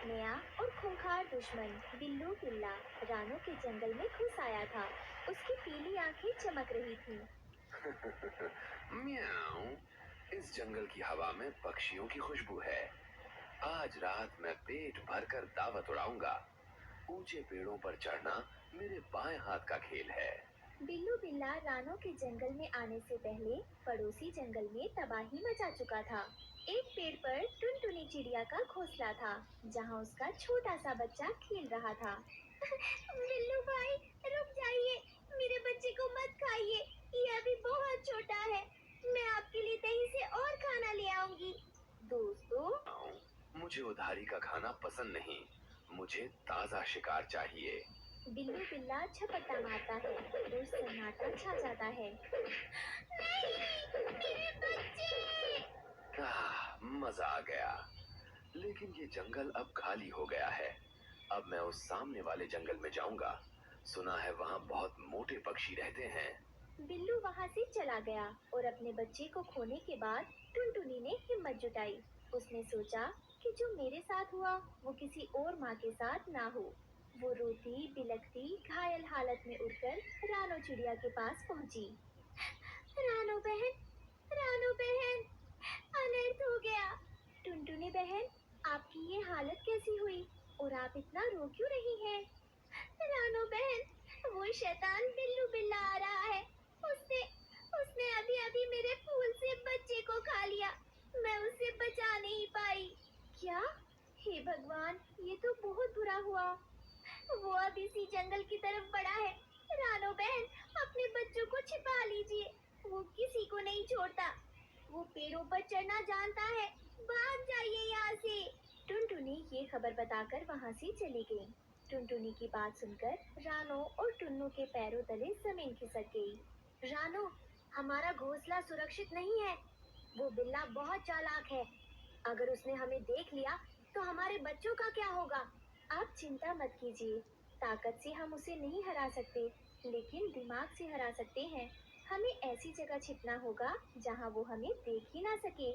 नया और खूंखार दुश्मन बिल्लू बिल्ला रानों के जंगल में घुस आया था। उसकी पीली आंखें चमक रही थीं। म्याऊं। इस जंगल की हवा में पक्षियों की खुशबू है। आज रात मैं पेट भरकर दावत उड़ाऊंगा। ऊंचे पेड़ों पर चढ़ना मेरे बाएं हाथ का खेल है। बिल्लू बिल्ला रानों के जंगल में आने से पहले पड़ोसी जंगल में तबाही मचा चुका था। एक पेड़ पर टुनटुनी चिड़िया का घोंसला था, जहां उसका छोटा सा बच्चा खेल रहा था। बिल्लू भाई, रुक जाइए, मेरे बच्चे को मत खाइए, ये अभी बहुत छोटा है। मैं आपके लिए कहीं से और खाना ले आऊंगी। दोस्तों, मुझे उधारी का खाना पसंद नहीं, मुझे ताजा शिकार चाहिए। बिल्लू बिल्ला झपट्टा मारता है और सन्नाटा छा जाता है। नहीं, मेरे बच्चे! मजा आ गया। लेकिन ये जंगल अब खाली हो गया है। अब मैं उस सामने वाले जंगल में जाऊंगा। सुना है वहाँ बहुत मोटे पक्षी रहते हैं। बिल्लू वहाँ से चला गया और अपने बच्चे को खोने के बाद टुनटुनी ने हिम्मत जुटाई। उसने सोचा कि जो मेरे साथ हुआ वो किसी और माँ के साथ ना हो। वो रोती बिलखती घायल हालत में उड़कर रानो चिड़िया के पास पहुंची। रानो बहन, अनर्थ हो गया। टुनटुनी बहन, आपकी ये हालत कैसी हुई और आप इतना रो क्यों रही हैं? रानो बहन, वो शैतान बिल्लू बिल्ला आ रहा है। उसने उसने अभी अभी मेरे फूल से बच्चे को खा लिया। मैं उसे बचा नहीं पाई। क्या? हे भगवान, ये तो बहुत बुरा हुआ। वो अब इसी जंगल की तरफ बढ़ा है। रानो बहन, अपने बच्चों को छिपा लीजिए, वो किसी को नहीं छोड़ता। वो पेड़ों पर चढ़ना जानता है। भाग जाइए यहाँ से। टुनटुनी ये खबर बताकर वहाँ से चली गई। टुनटुनी की बात सुनकर रानो और टुन्नू के पैरों तले जमीन खिसक गई। रानो, हमारा घोंसला सुरक्षित नहीं है। वो बिल्ला बहुत चालाक है। अगर उसने हमें देख लिया तो हमारे बच्चों का क्या होगा? आप चिंता मत कीजिए, ताकत से हम उसे नहीं हरा सकते, लेकिन दिमाग से हरा सकते हैं। हमें ऐसी जगह छिपना होगा जहां वो हमें देख ही ना सके।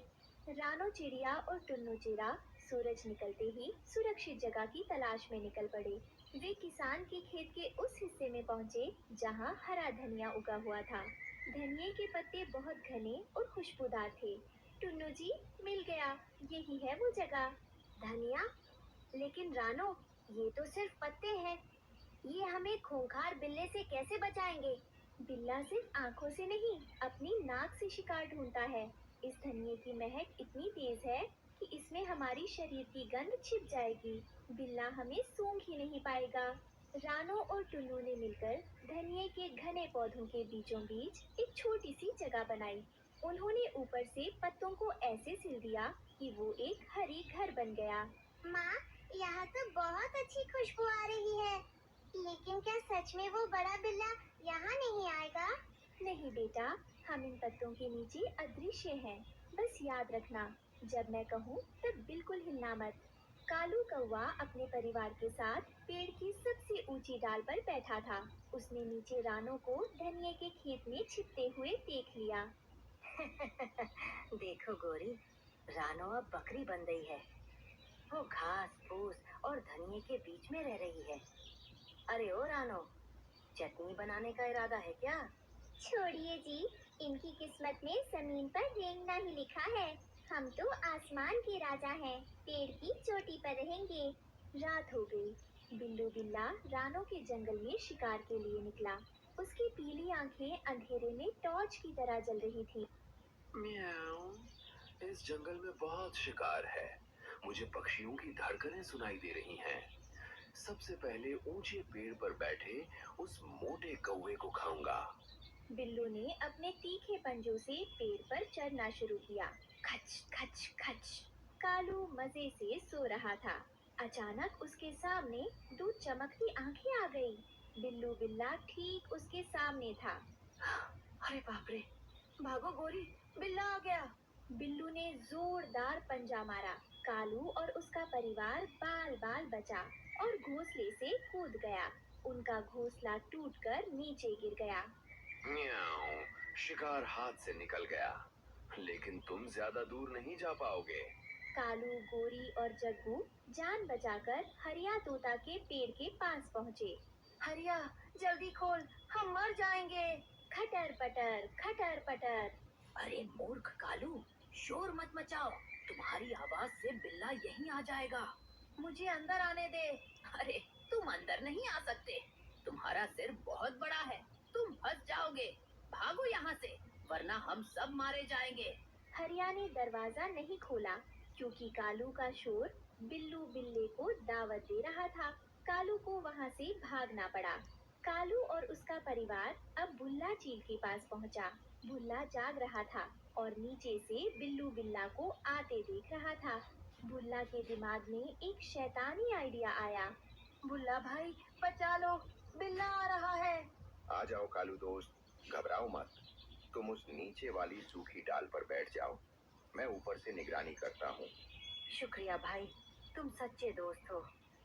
रानो चिड़िया और टुन्नू चिड़ा सूरज निकलते ही सुरक्षित जगह की तलाश में निकल पड़े। वे किसान के खेत के उस हिस्से में पहुंचे जहां हरा धनिया उगा हुआ था। धनिये के पत्ते बहुत घने और खुशबूदार थे। टुन्नू जी, मिल गया, यही है वो जगह। धनिया? लेकिन रानो, ये तो सिर्फ पत्ते हैं। ये हमें खूंखार बिल्ले से कैसे बचाएंगे? बिल्ला सिर्फ आंखों से नहीं, अपनी नाक से शिकार ढूंढता है। इस धनिये की महक इतनी तेज है कि इसमें हमारी शरीर की गंध छिप जाएगी। बिल्ला हमें सूंघ ही नहीं पाएगा। रानो और टुन्नू ने मिलकर धनिये के घने पौधों के बीचों बीच एक छोटी सी जगह बनाई। उन्होंने ऊपर से पत्तों को ऐसे सिल दिया कि वो एक हरी घर बन गया। माँ, यहाँ तो बहुत अच्छी खुशबू आ रही है। लेकिन क्या सच में वो बड़ा बिल्ला यहाँ नहीं आएगा? नहीं बेटा, हम इन पत्तों के नीचे अदृश्य हैं। बस याद रखना, जब मैं कहूँ तब बिल्कुल हिलना मत। कालू कौवा अपने परिवार के साथ पेड़ की सबसे ऊंची डाल पर बैठा था। उसने नीचे रानो को धनिये के खेत में छिपते हुए देख लिया। देखो गोरी, रानो अब बकरी बन गई है। वो घास फूस और धनिये के बीच में रह रही है। अरे ओ रानो, चटनी बनाने का इरादा है क्या? छोड़िए जी, इनकी किस्मत में जमीन पर रेंगना ही लिखा है। हम तो आसमान के राजा हैं, पेड़ की चोटी पर रहेंगे। रात हो गई। बिल्लू बिल्ला रानो के जंगल में शिकार के लिए निकला। उसकी पीली आंखें अंधेरे में टॉर्च की तरह जल रही थी। म्याऊं। इस जंगल में बहुत शिकार है। मुझे पक्षियों की धड़कनें सुनाई दे रही हैं। सबसे पहले ऊंचे पेड़ पर बैठे उस मोटे कौवे को खाऊंगा। बिल्लू ने अपने तीखे पंजों से पेड़ पर चढ़ना शुरू किया। खच खच खच। कालू मजे से सो रहा था। अचानक उसके सामने दो चमकती आंखें आ गई। बिल्लू बिल्ला ठीक उसके सामने था। अरे बाप रे! भागो गोरी, बिल्ला आ गया। बिल्लू ने जोरदार पंजा मारा। कालू और उसका परिवार बाल बाल बचा और घोंसले से कूद गया। उनका घोंसला टूटकर नीचे गिर गया। म्याऊं। शिकार हाथ से निकल गया, लेकिन तुम ज्यादा दूर नहीं जा पाओगे। कालू, गोरी और जग्गू जान बचाकर हरिया तोता के पेड़ के पास पहुँचे। हरिया, जल्दी खोल, हम मर जाएंगे। खटर पटर, खटर पटर। अरे मूर्ख कालू, शोर मत मचाओ, तुम्हारी आवाज से बिल्ला यहीं आ जाएगा। मुझे अंदर आने दे। अरे तुम अंदर नहीं आ सकते, तुम्हारा सिर बहुत बड़ा है, तुम फंस जाओगे। भागो यहाँ से, वरना हम सब मारे जाएंगे। हरिया ने दरवाजा नहीं खोला क्योंकि कालू का शोर बिल्लू बिल्ले को दावत दे रहा था। कालू को वहाँ से भागना पड़ा। कालू और उसका परिवार अब भुल्ला चील के पास पहुँचा। भुल्ला जाग रहा था और नीचे से बिल्लू बिल्ला को आते देख रहा था। भुल्ला के दिमाग में एक शैतानी आइडिया आया। भुल्ला भाई, बचा लो, बिल्ला आ रहा है। आ जाओ कालू दोस्त, घबराओ मत। तुम उस नीचे वाली सूखी डाल पर बैठ जाओ, मैं ऊपर से निगरानी करता हूँ। शुक्रिया भाई, तुम सच्चे दोस्त हो।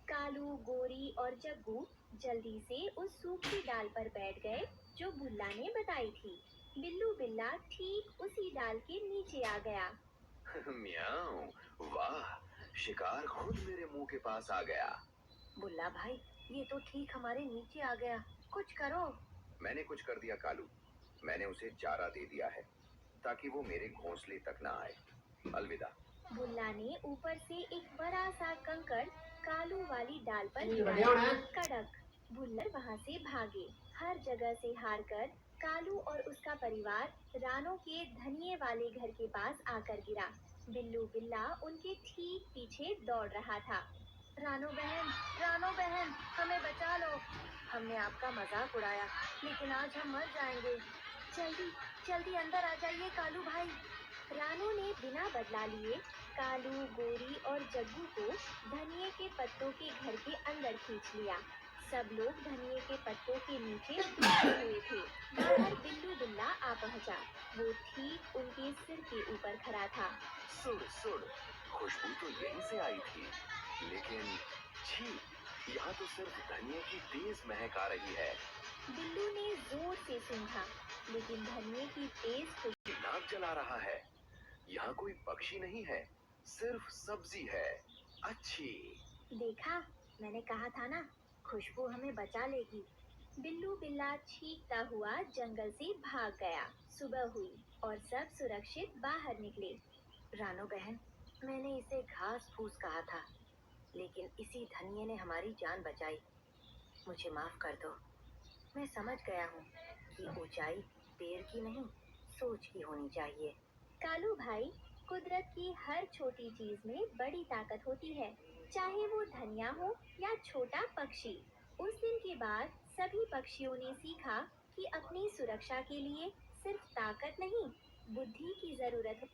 कालू, गोरी और जग्गू जल्दी से उस सूखी डाल पर बैठ गए जो भुल्ला ने बताई थी। बिल्लू बिल्ला ठीक उसी डाल के नीचे आ गया। म्याऊं, वाह, शिकार खुद मेरे मुंह के पास आ गया। बुल्ला भाई, ये तो ठीक हमारे नीचे आ गया, कुछ करो। मैंने कुछ कर दिया कालू, मैंने उसे चारा दे दिया है ताकि वो मेरे घोंसले तक ना आए। अलविदा। भुल्ला ने ऊपर से एक बड़ा सा कंकड़ कालू वाली डाल पर ये गिराया। बढ़िया है। कड़क। भुल्लर वहाँ से भागे। हर जगह से हारकर कालू और उसका परिवार रानों के धनिये वाले घर के पास आकर गिरा। बिल्लू बिल्ला उनके ठीक पीछे दौड़ रहा था। रानो बहन, हमें बचा लो। हमने आपका मजाक उड़ाया, लेकिन आज हम मर जाएंगे। जल्दी, जल्दी अंदर आ जाइए कालू भाई। रानू ने बिना बदला लिए कालू, गोरी और जग्गू को धनिये के पत्तों के घर के अंदर खींच लिया। सब लोग धनिये के पत्तों के नीचे डूबे हुए थे। बाहर बिल्लू बिल्ला आ पहुंचा। वो ठीक उनके सिर के ऊपर खड़ा था। सुड़ सुड़, खुशबू तो यहीं से आई थी, लेकिन छी, यहाँ तो सिर्फ धनिया की तेज महक आ रही है। बिल्लू ने जोर से सूंघा, लेकिन धनिये की तेज खुशबू नाक जला रहा है। यहाँ कोई पक्षी नहीं है, सिर्फ सब्जी है। अच्छी। देखा, मैंने कहा था ना, खुशबू हमें बचा लेगी। बिल्लू बिल्ला चीखता हुआ जंगल से भाग गया। सुबह हुई और सब सुरक्षित बाहर निकले। रानो बहन, मैंने इसे घास फूस कहा था, लेकिन इसी धनिये ने हमारी जान बचाई। मुझे माफ कर दो। मैं समझ गया हूँ कि ऊंचाई पेड़ की नहीं, सोच की होनी चाहिए। कालू भाई, कुदरत की हर छोटी चीज में बड़ी ताकत होती है, चाहे वो धनिया हो या छोटा पक्षी। उस दिन के बाद सभी पक्षियों ने सीखा कि अपनी सुरक्षा के लिए सिर्फ ताकत नहीं, बुद्धि की जरूरत